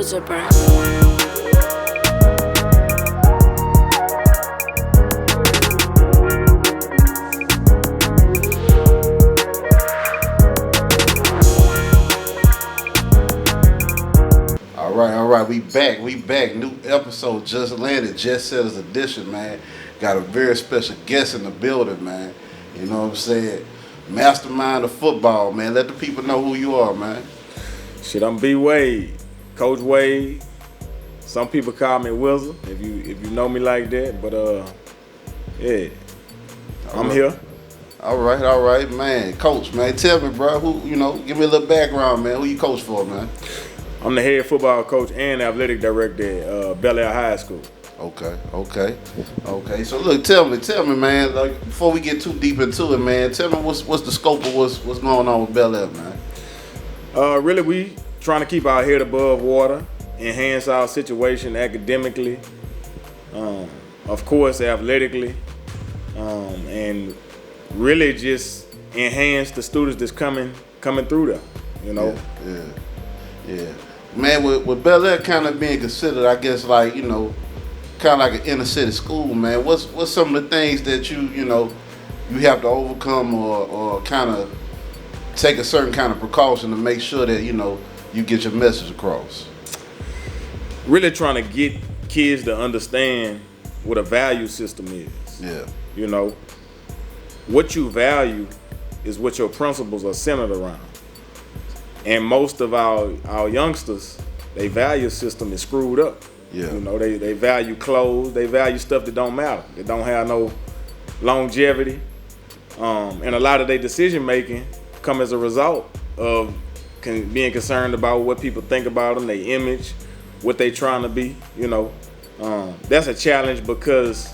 loser, bro. All right, we back. New episode just landed, Jetsetters edition, man. Got a very special guest in the building, man. You know what I'm saying? Mastermind of football, man. Let the people know who you are, man. Shit, I'm B Wade, Coach Wade. Some people call me Wizard, if you know me like that. But yeah, I'm here. All right, man. Coach, man, tell me, bro, give me a little background, man. Who you coach for, man? I'm the head football coach and athletic director at Bel Air High School. Okay. So look, tell me, man. Like before we get too deep into it, man, tell me what's the scope of what's going on with Bel Air, man. Really, we trying to keep our head above water, enhance our situation academically, of course, athletically, and really just enhance the students that's coming through there. You know. Yeah. Man, with Bel Air kind of being considered, I guess, like, kind of like an inner city school, man. What's some of the things that you have to overcome or kind of take a certain kind of precaution to make sure that you get your message across? Really trying to get kids to understand what a value system is. Yeah. What you value is what your principles are centered around. And most of our youngsters, their value system is screwed up. Yeah. They value clothes, they value stuff that don't matter, that don't have no longevity. And a lot of their decision making come as a result of being concerned about what people think about them, their image, what they trying to be. That's a challenge because,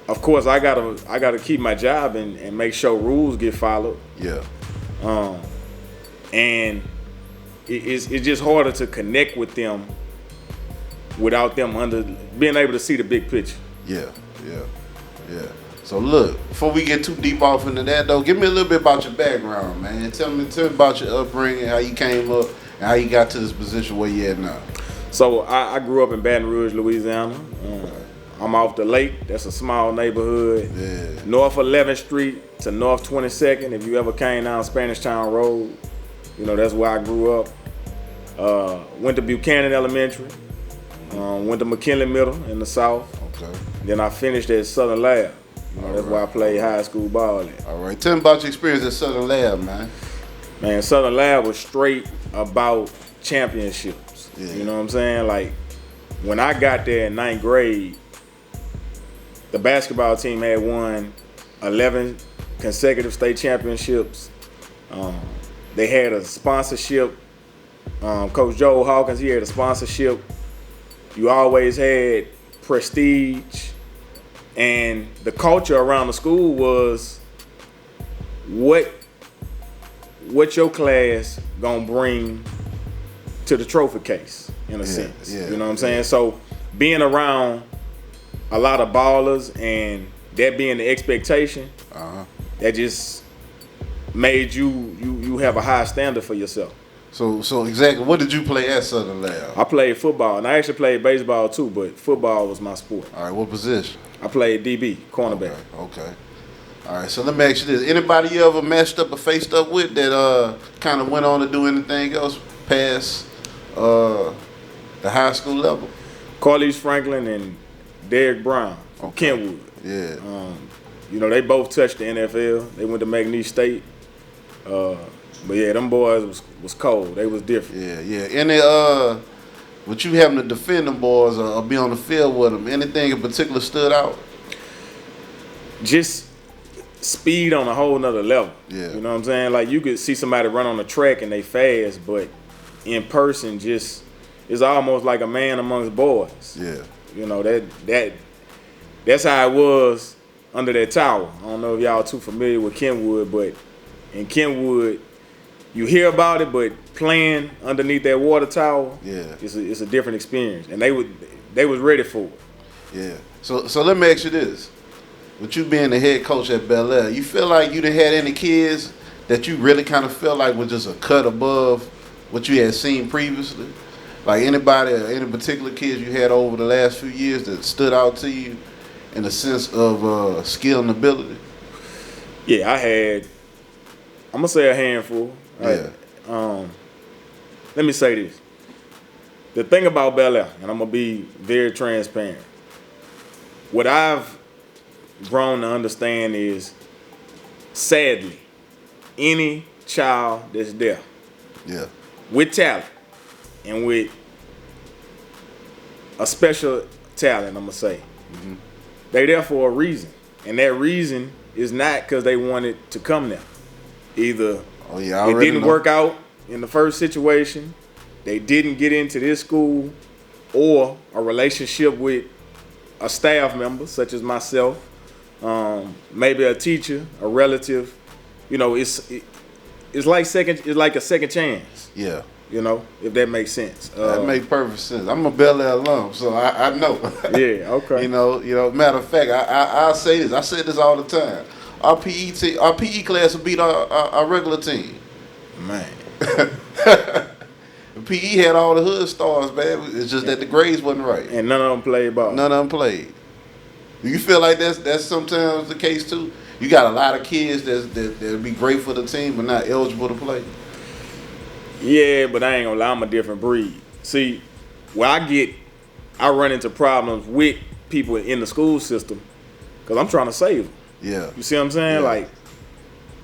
of course, I gotta keep my job and make sure rules get followed. Yeah. And it's just harder to connect with them without them being able to see the big picture. Yeah. So look, before we get too deep off into that though, give me a little bit about your background, man. Tell me about your upbringing, how you came up, and how you got to this position where you at now. So I grew up in Baton Rouge, Louisiana. I'm off the lake. That's a small neighborhood. Yeah. North 11th Street to North 22nd. If you ever came down Spanish Town Road, that's where I grew up. Went to Buchanan Elementary. Went to McKinley Middle in the South. Okay. Then I finished at Southern Lab. That's where I played high school ball at. All right. Tell me about your experience at Southern Lab, man. Man, Southern Lab was straight about championships. Yeah. You know what I'm saying? Like, when I got there in 9th grade, the basketball team had won 11 consecutive state championships. They had a sponsorship. Coach Joe Hawkins, he had a sponsorship. You always had prestige. And the culture around the school was what your class gonna bring to the trophy case, in a sense. Yeah, you know what I'm saying? So being around a lot of ballers and that being the expectation, that just made you have a high standard for yourself. So exactly, what did you play at Southern Lab? I played football, and I actually played baseball too, but football was my sport. All right, what position? I played DB, cornerback. Okay. All right, so let me ask you this. Anybody you ever matched up or faced up with that kind of went on to do anything else past the high school level? Carlise Franklin and Derek Brown from Kentwood. Yeah. They both touched the NFL. They went to McNeese State. But yeah, them boys was cold. They was different. Yeah. Any with you having to defend them boys or be on the field with them, anything in particular stood out? Just speed on a whole nother level. Yeah. You know what I'm saying? Like, you could see somebody run on the track and they fast, but in person, just it's almost like a man amongst boys. Yeah. That's how it was under that tower. I don't know if y'all too familiar with Kentwood, but in Kentwood, you hear about it, but playing underneath that water tower, it's a different experience, and they was ready for it. Yeah. So let me ask you this: with you being the head coach at Bel Air, you feel like you done had any kids that you really kind of felt like was just a cut above what you had seen previously? Like anybody, any particular kids you had over the last few years that stood out to you in the sense of skill and ability? Yeah, I had. I'm gonna say a handful. Yeah. Let me say this. The thing about Bel Air, and I'm gonna be very transparent. What I've grown to understand is, sadly, any child that's there, Yeah. with talent and with a special talent, I'm gonna say, they there for a reason, and that reason is not because they wanted to come there. Either it didn't work out in the first situation, they didn't get into this school, or a relationship with a staff member such as myself, maybe a teacher, a relative. You know, it's like a second chance. Yeah. You know, if that makes sense. That makes perfect sense. I'm a Bel Air alum, so I know. Yeah, okay. You know. Matter of fact, I say this. I say this all the time. Our PE class will beat our regular team. Man. PE had all the hood stars, man. It's just that the grades wasn't right. And none of them played ball. None of them played. Do you feel like that's sometimes the case too? You got a lot of kids that'll be great for the team but not eligible to play. Yeah, but I ain't gonna lie, I'm a different breed. See, where I run into problems with people in the school system because I'm trying to save them. Yeah. You see what I'm saying? Yeah. Like,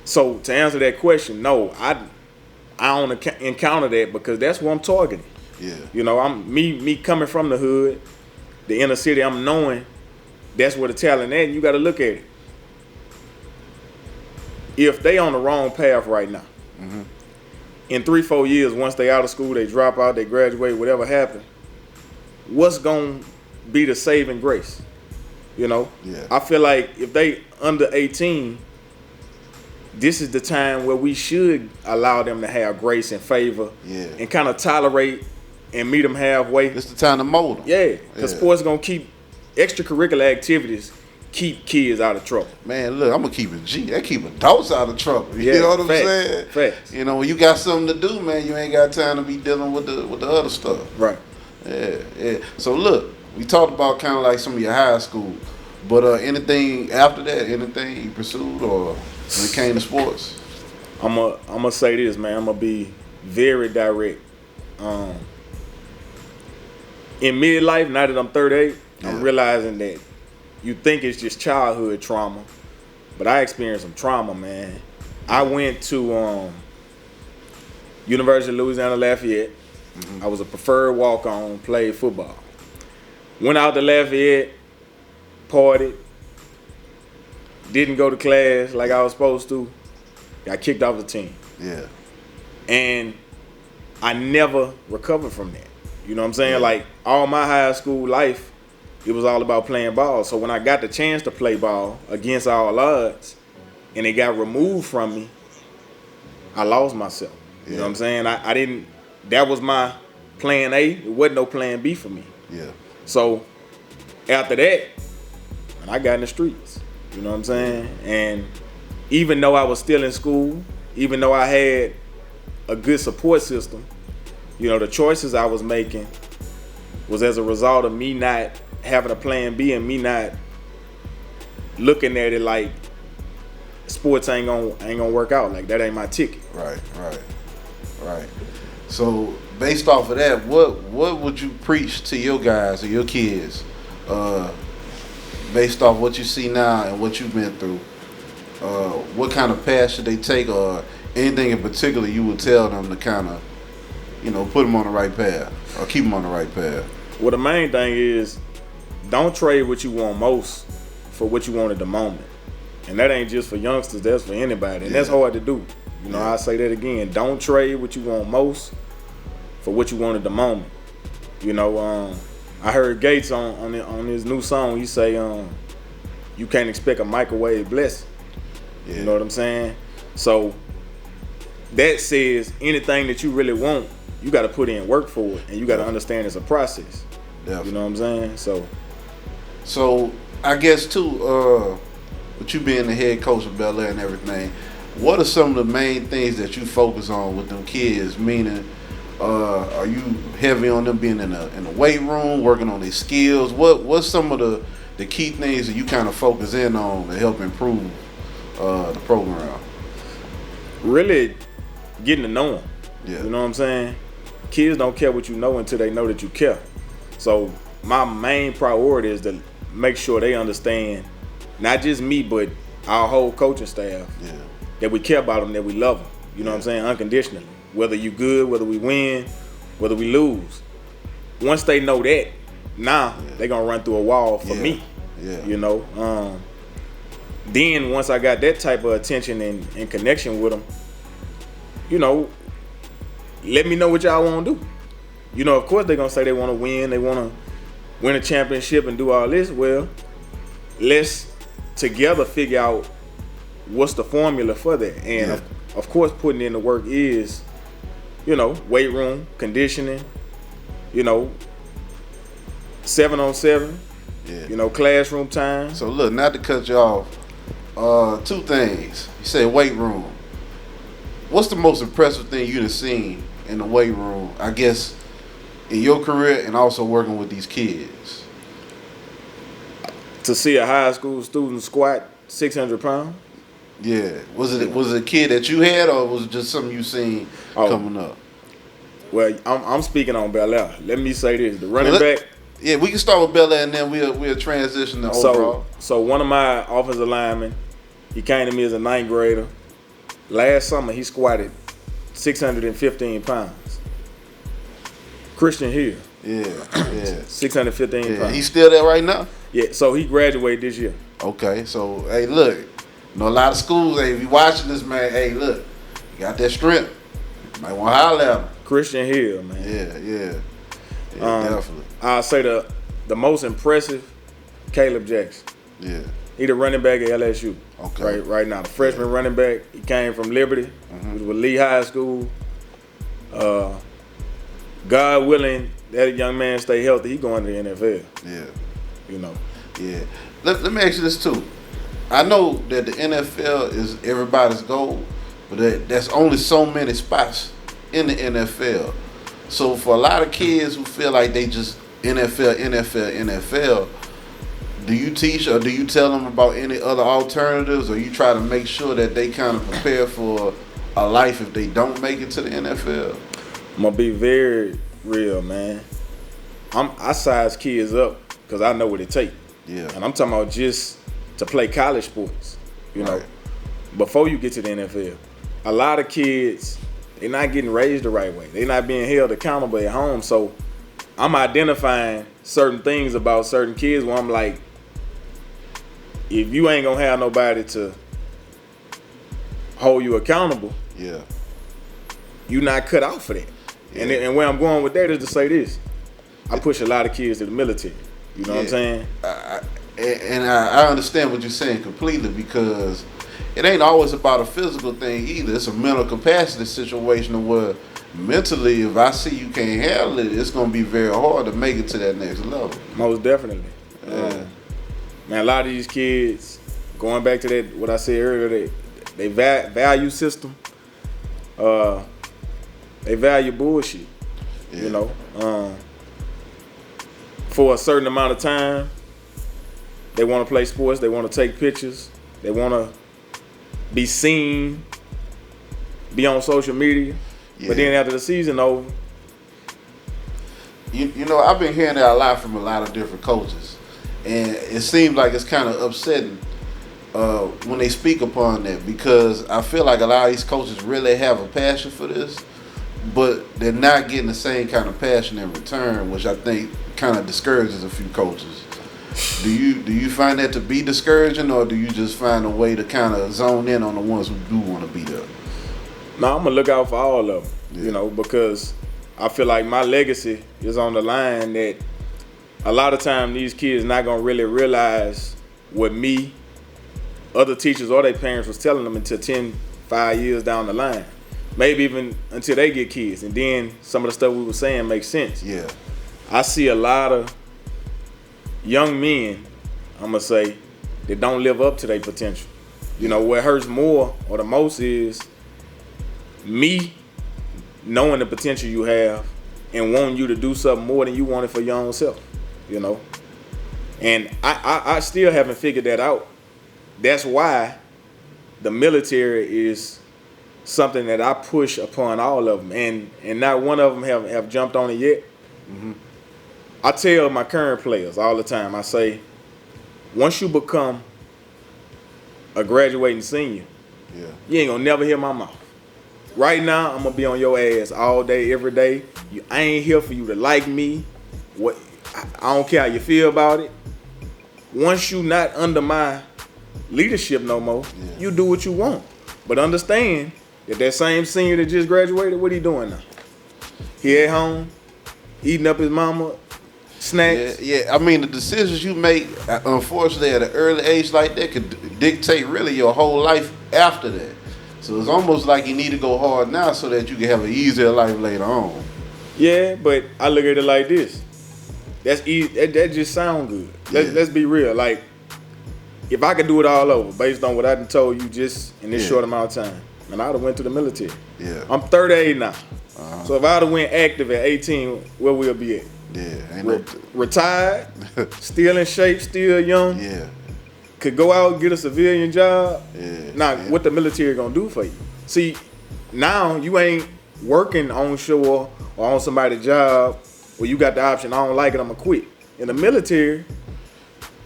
so to answer that question, no, I don't encounter that because that's what I'm targeting. Yeah. You know, I'm me coming from the hood, the inner city. I'm knowing that's where the talent at, and you got to look at it. If they on the wrong path right now, in 3-4 years, once they out of school, they drop out, they graduate, whatever happened, what's gonna be the saving grace? You know, Yeah. I feel like if they under 18, this is the time where we should allow them to have grace and favor, Yeah. and kind of tolerate and meet them halfway. It's the time to mold them. Yeah, because sports gonna keep extracurricular activities keep kids out of trouble. Man, look, I'm gonna keep it G. They keep adults out of trouble. You Yeah, know what I'm facts, saying? facts. You know, when you got something to do, man, you ain't got time to be dealing with the other stuff. Right. Yeah. So look, we talked about kind of like some of your high school, but anything after that, anything you pursued or when it came to sports? I'm gonna say this, man. I'm gonna be very direct. In midlife, now that I'm 38, I'm realizing that you think it's just childhood trauma, but I experienced some trauma, man. I went to University of Louisiana Lafayette. I was a preferred walk-on, played football. Went out to Lafayette, partied, didn't go to class like I was supposed to, got kicked off the team. Yeah. And I never recovered from that. You know what I'm saying? Yeah. Like, all my high school life, it was all about playing ball. So when I got the chance to play ball against all odds and it got removed from me, I lost myself. You know what I'm saying? I didn't, that was my plan A. It wasn't no plan B for me. Yeah. So after that, I got in the streets. You know what I'm saying? And even though I was still in school, even though I had a good support system, you know, the choices I was making was as a result of me not having a plan B and me not looking at it like sports ain't gonna work out. Like, that ain't my ticket. Right. So based off of that, what would you preach to your guys or your kids, based off what you see now and what you've been through? What kind of path should they take, or anything in particular you would tell them to kind of, you know, put them on the right path or keep them on the right path? Well, the main thing is, don't trade what you want most for what you want at the moment. And that ain't just for youngsters, that's for anybody. And that's hard to do. You know, I say that again. Don't trade what you want most for what you want at the moment. You know, I heard Gates on his new song, he say, you can't expect a microwave blessing. Yeah. You know what I'm saying? So that says anything that you really want, you got to put in work for it, and you got to understand it's a process. Definitely. You know what I'm saying? So I guess too, with you being the head coach of Bel Air and everything, what are some of the main things that you focus on with them kids? Meaning, Are you heavy on them being in the weight room, working on their skills? What's some of the key things that you kind of focus in on to help improve the program? Really getting to know them. Yeah. You know what I'm saying? Kids don't care what you know until they know that you care. So my main priority is to make sure they understand, not just me, but our whole coaching staff, that we care about them, that we love them. You know what I'm saying? Unconditionally. Whether you good, whether we win, whether we lose. Once they know that, now they're going to run through a wall for me. Yeah. You know? Then once I got that type of attention and connection with them, you know, let me know what y'all want to do. You know, of course they're going to say they want to win. They want to win a championship and do all this. Well, let's together figure out what's the formula for that. And of course, putting in the work is, you know, weight room, conditioning, you know, 7-on-7, you know, classroom time. So look, not to cut you off, two things. You say weight room. What's the most impressive thing you've seen in the weight room, I guess, in your career and also working with these kids? To see a high school student squat 600 pounds. Yeah. Was it a kid that you had, or was it just something you seen coming up? Well, I'm speaking on Bel Air. Let me say this: the running back. Yeah, we can start with Bel Air and then we'll transition to overall. So one of my offensive linemen, he came to me as a 9th grader. Last summer, he squatted 615 pounds. Christian Hill. Yeah. 615 pounds. He's still there right now? Yeah, so he graduated this year. Okay, so, hey, look. You know, a lot of schools, hey, if you watching this, man, hey, look. You got that strength. You might want to holler at him. Christian Hill, man. Yeah, definitely. I'll say the most impressive, Caleb Jackson. Yeah. He the running back at LSU. Okay. Right now. The freshman running back. He came from Liberty. He was with Lee High School. God willing, that young man stay healthy, he going to the NFL. Yeah. You know. Yeah. Let me ask you this too. I know that the NFL is everybody's goal, but there's only so many spots in the NFL. So for a lot of kids who feel like they just NFL, do you teach or do you tell them about any other alternatives, or you try to make sure that they kind of prepare for a life if they don't make it to the NFL? I'm going to be very real, man. I size kids up because I know what it takes. Yeah. And I'm talking about just to play college sports, you know, before you get to the NFL. A lot of kids, they're not getting raised the right way. They're not being held accountable at home. So I'm identifying certain things about certain kids where I'm like, if you ain't going to have nobody to hold you accountable, you're not cut out for that. Yeah. And where I'm going with that is to say this. I push a lot of kids to the military. You know what I'm saying? I understand what you're saying completely, because it ain't always about a physical thing either. It's a mental capacity situation where mentally, if I see you can't handle it, it's going to be very hard to make it to that next level. Most definitely. Yeah. Man, a lot of these kids, going back to that, what I said earlier, they value system, they value bullshit, you know. For a certain amount of time, they want to play sports, they want to take pictures, they want to be seen, be on social media. But then after the season over, you know, I've been hearing that a lot from a lot of different coaches, and it seems like it's kind of upsetting when they speak upon that, because I feel like a lot of these coaches really have a passion for this, but they're not getting the same kind of passion in return, which I think kind of discourages a few coaches. Do you find that to be discouraging, or do you just find a way to kind of zone in on the ones who do want to be there? No, I'm going to look out for all of them, you know, because I feel like my legacy is on the line, that a lot of time these kids not going to really realize what me, other teachers, or their parents was telling them until 5 years down the line. Maybe even until they get kids. And then some of the stuff we were saying makes sense. Yeah. I see a lot of young men, I'm going to say, that don't live up to their potential. You know, what hurts more or the most is me knowing the potential you have and wanting you to do something more than you wanted for your own self, you know. And I still haven't figured that out. That's why the military is something that I push upon all of them, and not one of them have jumped on it yet. Mm-hmm. I tell my current players all the time, I say, once you become a graduating senior, you ain't gonna never hear my mouth. Right now, I'm gonna be on your ass all day, every day. I ain't here for you to like me. I don't care how you feel about it. Once you not under my leadership no more, you do what you want. But understand that same senior that just graduated, what he doing now? He at home, eating up his mama snacks. Yeah. I mean, the decisions you make, unfortunately, at an early age like that could dictate really your whole life after that. So it's almost like you need to go hard now so that you can have an easier life later on. Yeah, but I look at it like this. That's easy. That just sound good. Let's be real. Like, if I could do it all over based on what I done told you just in this short amount of time, and I'd have went to the military. Yeah. I'm 38 now. So if I'd have went active at 18, where we'll be at? Yeah. Retired, still in shape, still young. Yeah. Could go out and get a civilian job. Yeah. Now, what the military gonna do for you? See, now you ain't working on shore or on somebody's job where you got the option, I don't like it, I'm gonna quit. In the military,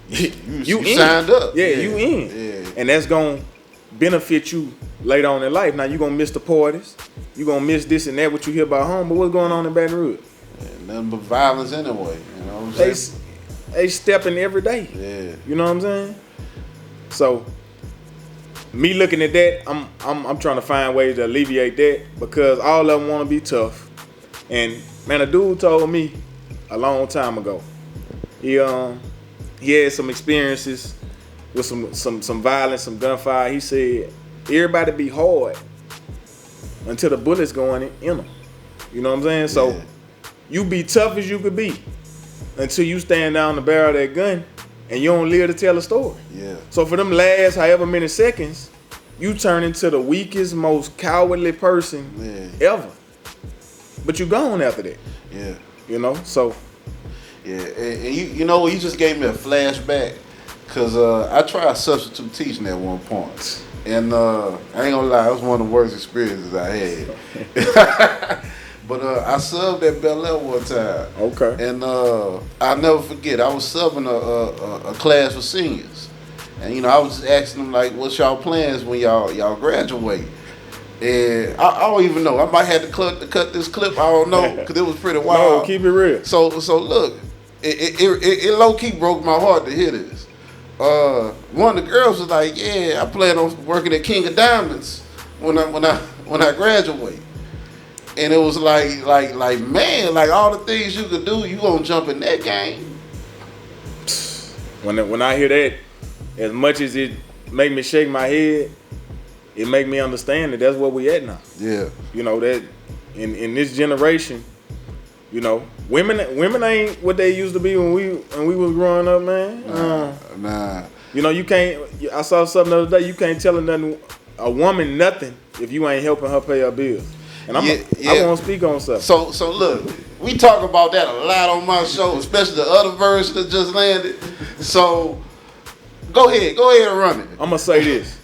you signed up. Yeah, you in. Yeah. And that's gonna benefit you later on in life. Now you gonna miss the parties, you gonna miss this and that, what you hear about home, but what's going on in Baton Rouge? Nothing but violence anyway. You know what I'm saying? They stepping every day. Yeah. You know what I'm saying? So me looking at that, I'm trying to find ways to alleviate that because all of them want to be tough. And man, a dude told me a long time ago, he had some experiences with some violence, some gunfire. He said everybody be hard until the bullets going in them. You know what I'm saying? So you be tough as you could be until you stand down the barrel of that gun and you don't live to tell a story. Yeah. So for them last however many seconds, you turn into the weakest, most cowardly person ever. But you gone after that. Yeah. You know, so. Yeah, and you know, you just gave me a flashback because I tried substitute teaching at one point. And I ain't gonna lie, it was one of the worst experiences I had. But I subbed at Bel Air one time. Okay. And I'll never forget, I was subbing a class for seniors. And, you know, I was just asking them, like, what's y'all plans when y'all graduate? And I don't even know. I might have to cut this clip. I don't know, because it was pretty wild. No, keep it real. So look, it low-key broke my heart to hear this. One of the girls was like, yeah, I plan on working at King of Diamonds when I graduate. And it was like man, like all the things you could do, you gonna jump in that game. When I hear that, as much as it make me shake my head, it make me understand that that's where we at now. Yeah. You know, that in this generation, you know, women ain't what they used to be when we was growing up, man. Nah. You know, you can't. I saw something the other day. You can't tell a woman nothing if you ain't helping her pay her bills. And I want to speak on something. So look, we talk about that a lot on my show, especially the other version that just landed. So go ahead and run it. I'm gonna say this.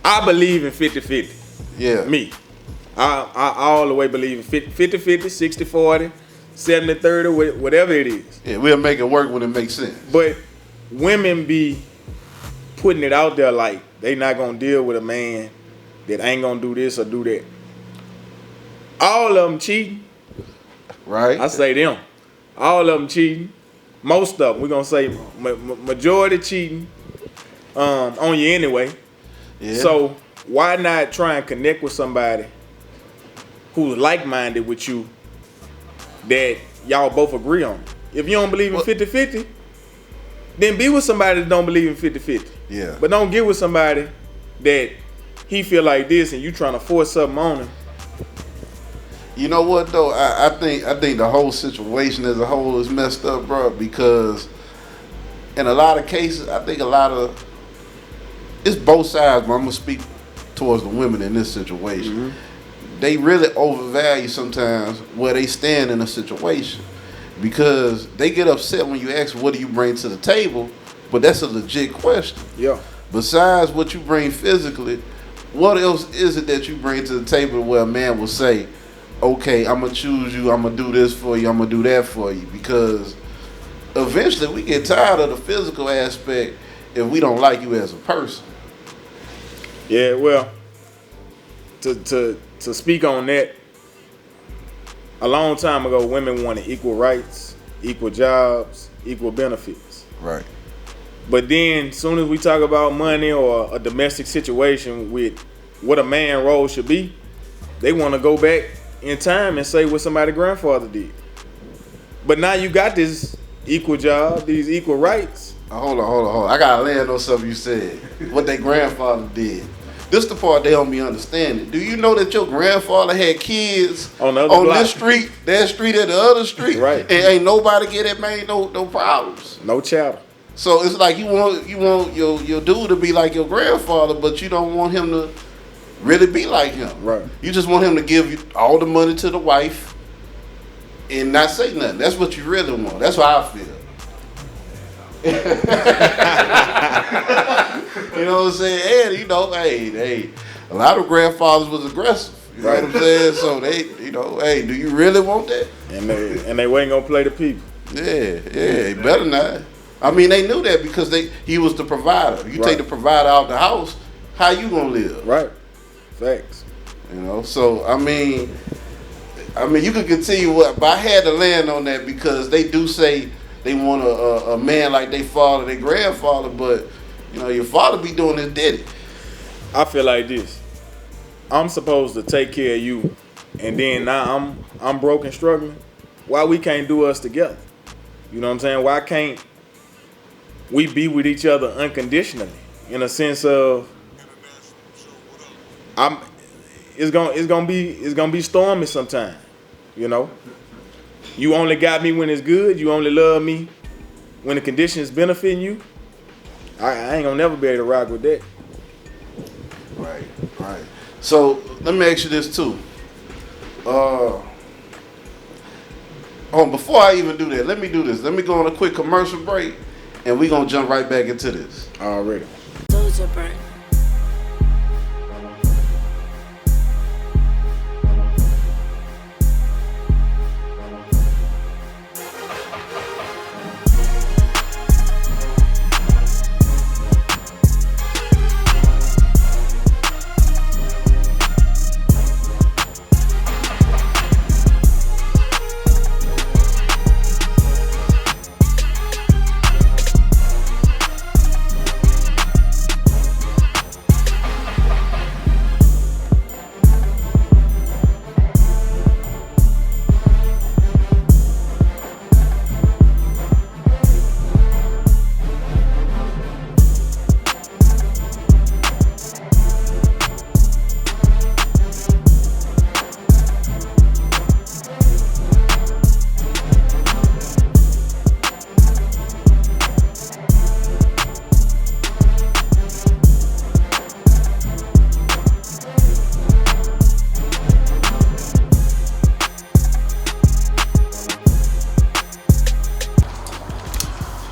I believe in 50-50. Yeah. Me. I all the way believe in 50-50, 60-40, 70-30, whatever it is. Yeah, we'll make it work when it makes sense. But women be putting it out there like they not gonna deal with a man that ain't gonna do this or do that. All of them cheating. Right. I say them. All of them cheating. Most of them. We're going to say majority cheating on you anyway. Yeah. So why not try and connect with somebody who's like-minded with you that y'all both agree on? If you don't believe in 50-50, then be with somebody that don't believe in 50-50. Yeah. But don't get with somebody that he feel like this and you trying to force something on him. You know what though? I think the whole situation as a whole is messed up, bro. Because in a lot of cases, I think it's both sides. But I'm gonna speak towards the women in this situation. Mm-hmm. they really overvalue sometimes where they stand in a situation, because they get upset when you ask what do you bring to the table, but that's a legit question. Yeah. Besides what you bring physically, what else is it that you bring to the table where a man will say, okay, I'm going to choose you, I'm going to do this for you, I'm going to do that for you? Because eventually we get tired of the physical aspect if we don't like you as a person. Yeah, well, to speak on that, a long time ago, women wanted equal rights, equal jobs, equal benefits. Right. But then, as soon as we talk about money or a domestic situation with what a man role should be, they want to go back in time and say what somebody's grandfather did. But now you got this equal job, these equal rights. Hold on. I gotta land on something you said. What their grandfather did. This the part they don't be understanding. Do you know that your grandfather had kids on this street, that street, at the other street? Right. And ain't nobody get that man no problems. No chatter. So it's like you want your dude to be like your grandfather, but you don't want him to really be like him. Right. You just want him to give you all the money to the wife and not say nothing. That's what you really want. That's how I feel. You know what I'm saying? And, you know, hey, a lot of grandfathers was aggressive. You know what I'm saying? So they, you know, hey, do you really want that? And they wasn't gonna play the people. Yeah, better not. I mean, they knew that because he was the provider. You take the provider out the house, how you gonna live? Right. Facts. You know, so I mean, you could continue what, but I had to land on that because they do say they want a man like their father, their grandfather, but you know, your father be doing his daddy. I feel like this. I'm supposed to take care of you, and then now I'm broke and struggling. Why we can't do us together? You know what I'm saying? Why can't we be with each other unconditionally? In a sense of, it's gonna be stormy sometime. You know, you only got me when it's good. You only love me when the conditions benefiting you. I ain't gonna never be able to rock with that. Right. So let me ask you this too. Before I even do that, let me do this. Let me go on a quick commercial break, and we're gonna jump right back into this. Already.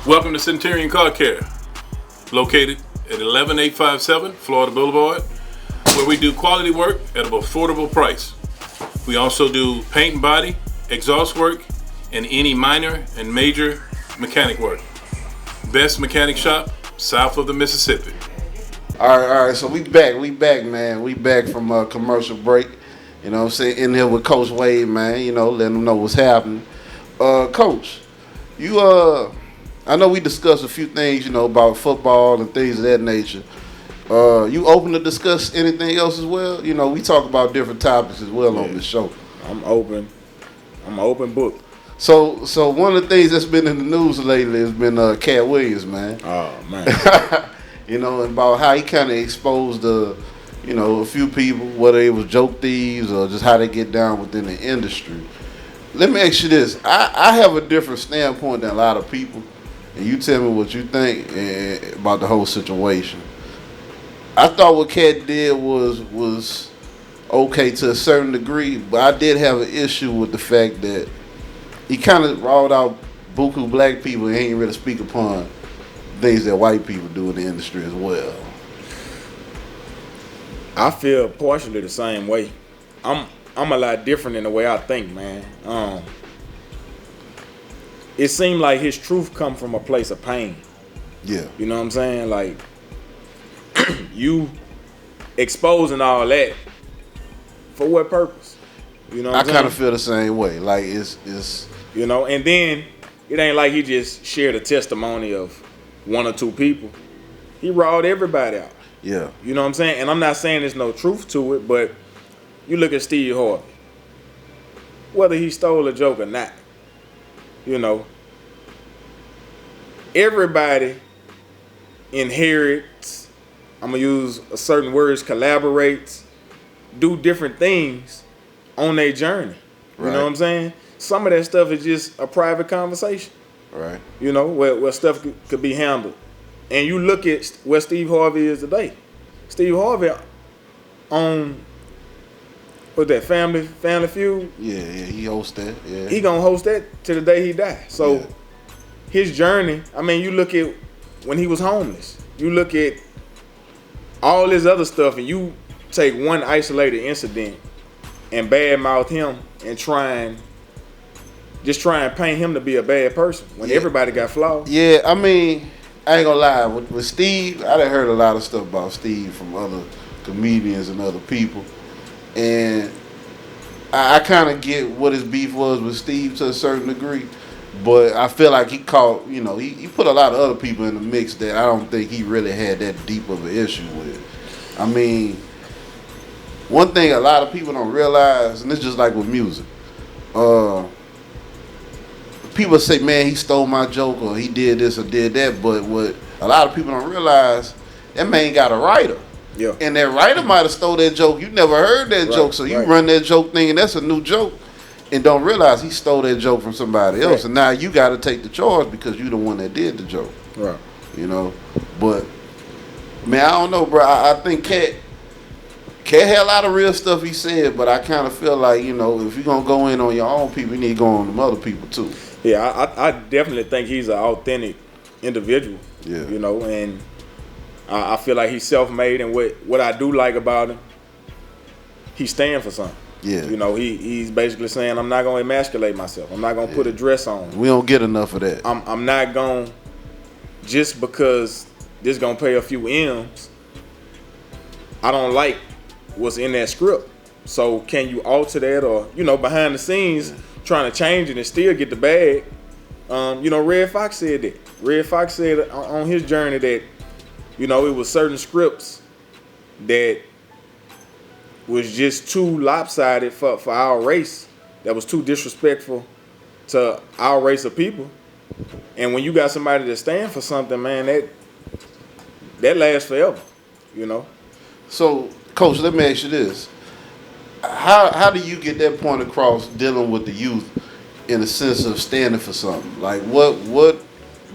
Welcome to Centurion Car Care, located at 11857 Florida Boulevard, where we do quality work at an affordable price. We also do paint and body, exhaust work, and any minor and major mechanic work. Best mechanic shop south of the Mississippi. All right. So we back, man. We back from a commercial break. You know what I'm saying? In here with Coach Wade, man. You know, letting them know what's happening. Coach, you I know we discussed a few things, you know, about football and things of that nature. You open to discuss anything else as well? You know, we talk about different topics as well on this show. I'm open. I'm an open book. So one of the things that's been in the news lately has been Cat Williams, man. Oh, man. You know, and about how he kind of exposed a few people, whether it was joke thieves or just how they get down within the industry. Let me ask you this. I have a different standpoint than a lot of people. And you tell me what you think about the whole situation. I thought what Cat did was okay to a certain degree, but I did have an issue with the fact that he kind of rawed out buku black people and he ain't really speak upon things that white people do in the industry as well. I feel partially the same way. I'm a lot different in the way I think, man. It seemed like his truth come from a place of pain. Yeah. You know what I'm saying? Like, you exposing all that for what purpose? You know what I'm saying? I kind of feel the same way. Like, it's you know, and then it ain't like he just shared a testimony of one or two people. He rawed everybody out. Yeah. You know what I'm saying? And I'm not saying there's no truth to it, but you look at Steve Harvey. Whether he stole a joke or not, you know, everybody inherits, I'm going to use a certain words, collaborates, do different things on their journey. You know what I'm saying? Some of that stuff is just a private conversation. Right. You know, where stuff could be handled. And you look at where Steve Harvey is today. Steve Harvey on, what's that, Family Feud? Yeah, he hosts that. Yeah. He gonna host that till the day he dies. So his journey, I mean, you look at when he was homeless. You look at all this other stuff and you take one isolated incident and badmouth him and try and paint him to be a bad person when everybody got flaws. Yeah, I mean, I ain't gonna lie. With Steve, I done heard a lot of stuff about Steve from other comedians and other people. And I kind of get what his beef was with Steve to a certain degree. But I feel like he caught, you know, he put a lot of other people in the mix that I don't think he really had that deep of an issue with. I mean, one thing a lot of people don't realize, and it's just like with music, people say, man, he stole my joke or he did this or did that, but what a lot of people don't realize, that man got a writer. Yeah. And that writer might have stole that joke. You never heard that joke, so you run that joke thinking that's a new joke and don't realize he stole that joke from somebody else. And now you got to take the charge because you the one that did the joke. Right. You know? But, man, I don't know, bro. I think Cat had a lot of real stuff he said, but I kind of feel like, you know, if you're going to go in on your own people, you need to go on them other people too. Yeah, I definitely think he's an authentic individual. Yeah. You know, and I feel like he's self-made, and what I do like about him, he's standing for something. Yeah. You know, he's basically saying, I'm not going to emasculate myself. I'm not going to put a dress on. We don't get enough of that. I'm not going, just because this going to pay a few M's, I don't like what's in that script. So can you alter that, or, you know, behind the scenes, trying to change it and still get the bag? You know, Red Fox said that. Red Fox said on his journey that, you know, it was certain scripts that was just too lopsided for our race, that was too disrespectful to our race of people. And when you got somebody that stand for something, man, that lasts forever, you know. So, Coach, let me ask you this. How do you get that point across dealing with the youth in the sense of standing for something? Like, what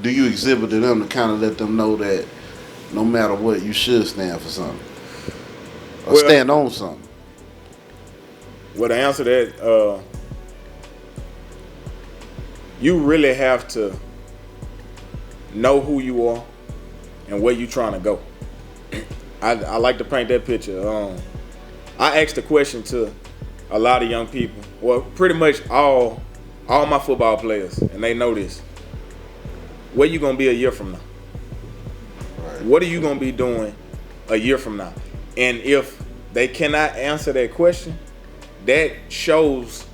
do you exhibit to them to kind of let them know that no matter what, you should stand for something? Or stand on something? Well, to answer that, you really have to know who you are and where you're trying to go. I like to paint that picture. I asked the question to a lot of young people, well, pretty much all my football players, and they know this. Where you gonna be a year from now? Right. What are you gonna be doing a year from now? And if they cannot answer that question, that shows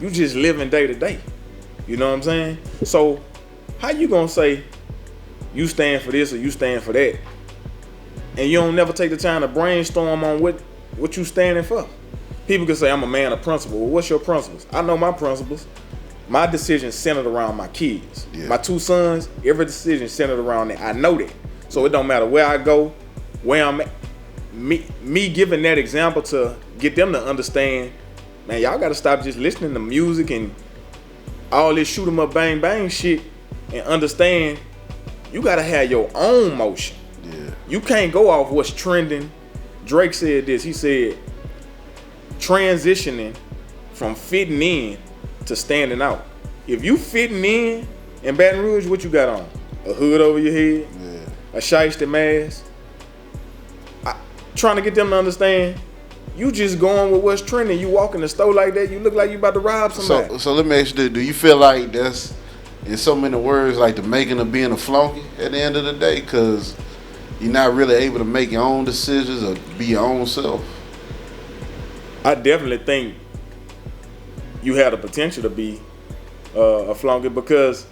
you just living day to day. You know what I'm saying? So how you gonna say you stand for this or you stand for that, and you don't never take the time to brainstorm on what you standing for? People can say, I'm a man of principle. Well, what's your principles? I know my principles. My decisions centered around my kids. Yeah. My two sons, every decision centered around that. I know that. So it don't matter where I go, where I'm at. Me giving that example to get them to understand, man, y'all got to stop just listening to music and all this shoot 'em up, bang, bang shit, and understand you got to have your own motion. Yeah. You can't go off what's trending. Drake said this. He said, transitioning from fitting in to standing out. If you fitting in Baton Rouge, what you got on? A hood over your head, a shiesty mask. Trying to get them to understand, you just going with what's trending. You walk in the store like that, you look like you about to rob somebody. So let me ask you, do you feel like that's, in so many words, like the making of being a flunky at the end of the day? Because you're not really able to make your own decisions or be your own self. I definitely think you have the potential to be a flunky, because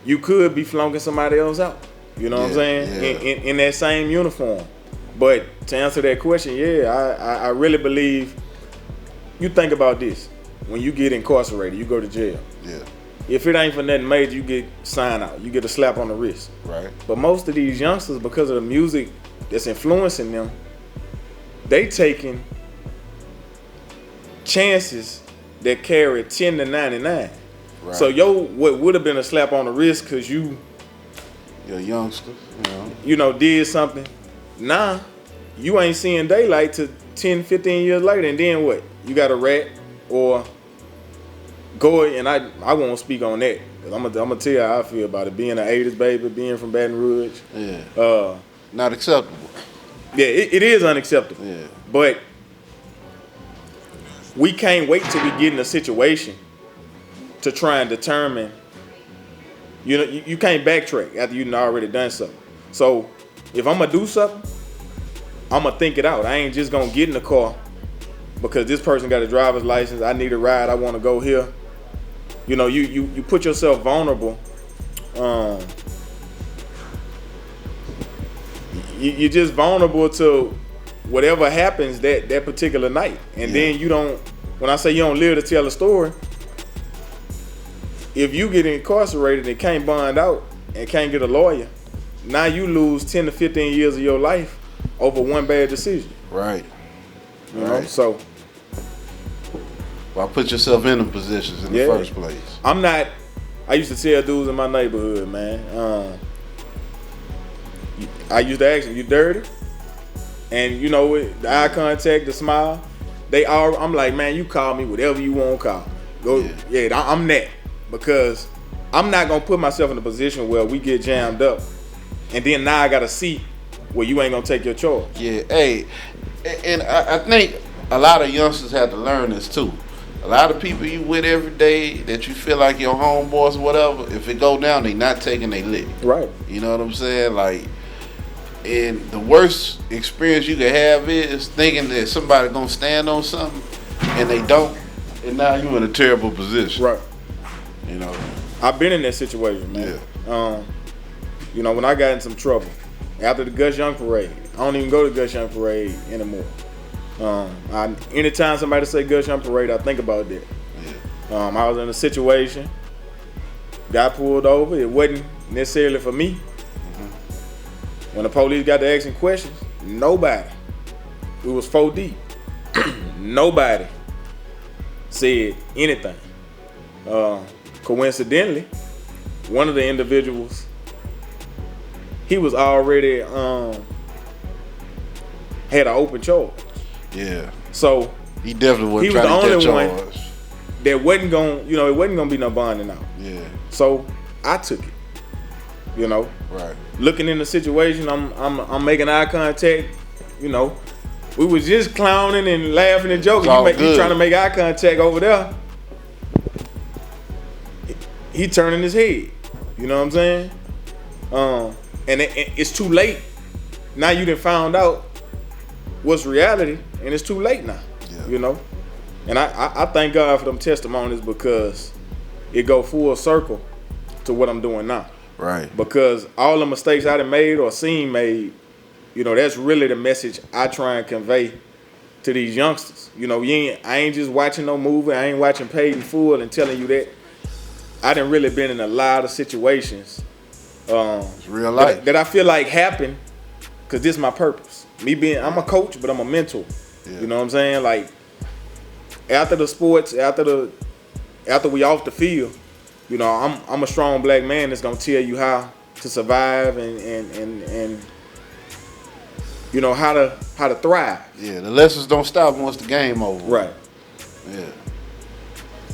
you could be flunking somebody else out. You know what I'm saying? Yeah. In that same uniform. But to answer that question, I really believe, you think about this. When you get incarcerated, you go to jail. Yeah. If it ain't for nothing major, you get signed out. You get a slap on the wrist. Right. But most of these youngsters, because of the music that's influencing them, they taking chances that carry 10 to 99. Right. So what would have been a slap on the wrist because you're a youngster, did something. Nah, you ain't seeing daylight till 10, 15 years later, and then what? You got a rat or go, and I won't speak on that. Cause I'm gonna tell you how I feel about it. Being an 80s baby, being from Baton Rouge. Yeah. Not acceptable. Yeah, it is unacceptable. Yeah. But we can't wait till we get in a situation to try and determine. You can't backtrack after you've already done something. So if I'm gonna do something, I'm gonna think it out. I ain't just gonna get in the car because this person got a driver's license. I need a ride. I want to go here. You put yourself vulnerable. You're just vulnerable to whatever happens that particular night. And then you don't. When I say you don't live to tell a story, if you get incarcerated and can't bond out and can't get a lawyer, now you lose 10 to 15 years of your life over one bad decision. Right. You know? So why put yourself in them positions in the first place? I used to tell dudes in my neighborhood, man, I used to ask them, you dirty? And the eye contact, the smile, I'm like, man, you call me whatever you want to call me. Go, I'm that. Because I'm not going to put myself in a position where we get jammed up. And then now I got to see where you ain't going to take your charge. Yeah, hey, and I think a lot of youngsters have to learn this too. A lot of people you with every day that you feel like your homeboys or whatever, if it go down, they not taking their lick. Right. You know what I'm saying? Like, and the worst experience you can have is thinking that somebody going to stand on something and they don't, and now you in a terrible position. Right. I've been in that situation, man. Yeah. When I got in some trouble after the Gus Young parade, I don't even go to Gus Young parade anymore. Anytime somebody say Gus Young parade, I think about that. Yeah. I was in a situation, got pulled over. It wasn't necessarily for me. Mm-hmm. When the police got to asking questions, nobody. It was 4 deep. Nobody said anything. Coincidentally, one of the individuals, he was already had an open charge. Yeah. So he definitely wasn't trying to get charged. One that wasn't going, it wasn't going to be no bonding out. Yeah. So I took it. Right. Looking in the situation, I'm making eye contact. We was just clowning and laughing and joking. You trying to make eye contact over there. He turning his head. You know what I'm saying? And it's too late. Now you done found out what's reality, and it's too late now. Yeah. And I thank God for them testimonies because it go full circle to what I'm doing now. Right. Because all the mistakes I done made or seen made, that's really the message I try and convey to these youngsters. I ain't just watching no movie. I ain't watching Paid in Full and telling you that. I done really been in a lot of situations. It's real life. That I feel like happen because this is my purpose. I'm a coach, but I'm a mentor. Yeah. You know what I'm saying? Like, after the sports, after we off the field, I'm a strong black man that's gonna tell you how to survive and how to thrive. Yeah, the lessons don't stop once the game over. Right. Yeah.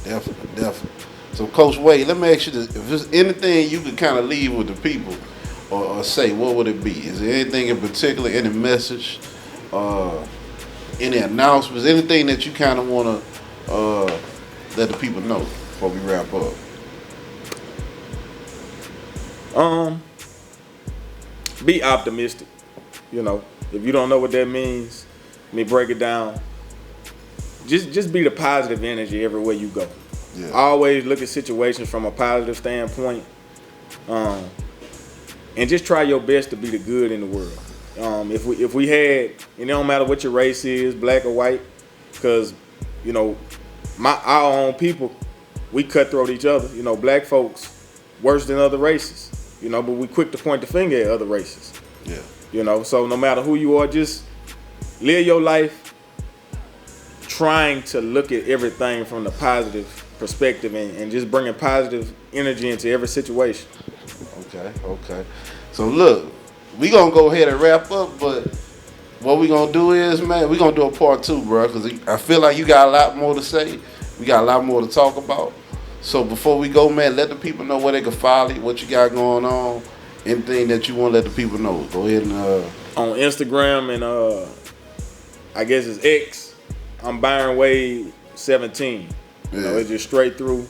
Definitely. So, Coach Wade, let me ask you this. If there's anything you could kind of leave with the people or say, what would it be? Is there anything in particular, any message, any announcements, anything that you kind of want to let the people know before we wrap up? Be optimistic. If you don't know what that means, let me break it down. Just be the positive energy everywhere you go. Yeah. Always look at situations from a positive standpoint, and just try your best to be the good in the world. If we had, and it don't matter what your race is, black or white, because our own people, we cutthroat each other. Black folks worse than other races. But we quick to point the finger at other races. Yeah. So no matter who you are, just live your life trying to look at everything from the positive perspective and just bringing positive energy into every situation. Okay. So look, we gonna go ahead and wrap up, but what we gonna do is, man, we gonna do a part 2, bro, because I feel like you got a lot more to say. We got a lot more to talk about. So before we go, man, let the people know where they can follow you, what you got going on, anything that you want to let the people know. Go ahead and on Instagram and I guess it's X, I'm Byron Wade 17. It's just straight through.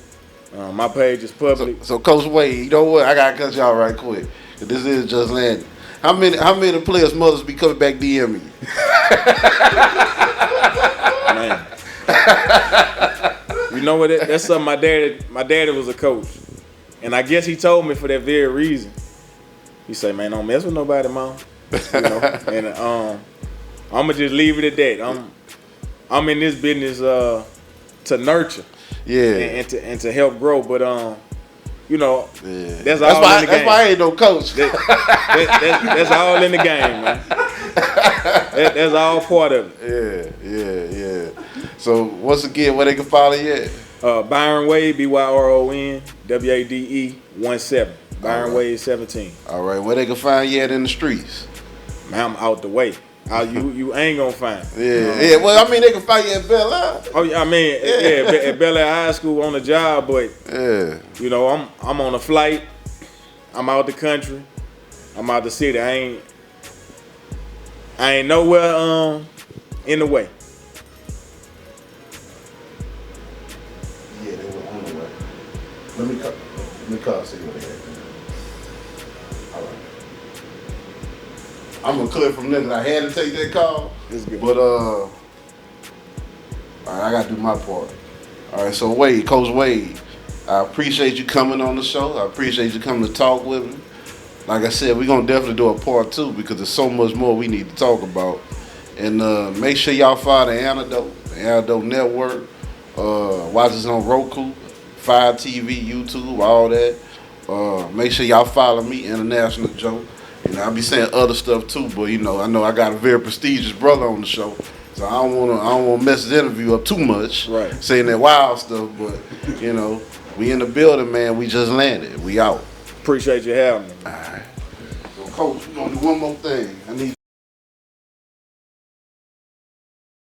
My page is public. So Coach Wade, you know what? I gotta cut y'all right quick. This is just landing. How many players' mothers be coming back DMing you? Man. You know what? That's something my daddy was a coach. And I guess he told me for that very reason. He said, man, don't mess with nobody, mom. And I'ma just leave it at that. I'm in this business to nurture. Yeah. And to help grow. But that's all why, in the game. That's why I ain't no coach. That's all in the game, man. That's all part of it. Yeah. So once again, where they can follow you at? Byron Wade, BYRON WADE 17. Byron right. Wade 17. All right, where they can find you at in the streets? Man, I'm out the way. You ain't gonna find me. Yeah. Well, I mean, they can find you at Bel Air. Oh, I mean, at Bel Air High School on the job, but I'm on a flight. I'm out the country. I'm out the city. I ain't nowhere in the way. Yeah, they were on the way. Let me call see what they had. All right. I'm gonna clear from there because I had to take that call. It's good. But all right, I gotta do my part. All right, so Wade, Coach Wade, I appreciate you coming on the show. I appreciate you coming to talk with me. Like I said, we're gonna definitely do a part 2 because there's so much more we need to talk about. And make sure y'all follow the Antidote Network. Watch us on Roku, Fire TV, YouTube, all that. Make sure y'all follow me, International Joe. I'll be saying other stuff too, but I know I got a very prestigious brother on the show, so I don't want to mess the interview up too much, right? Saying that wild stuff, but we in the building, man. We just landed. We out. Appreciate you having me. All right. So, Coach, we're gonna do one more thing. I need.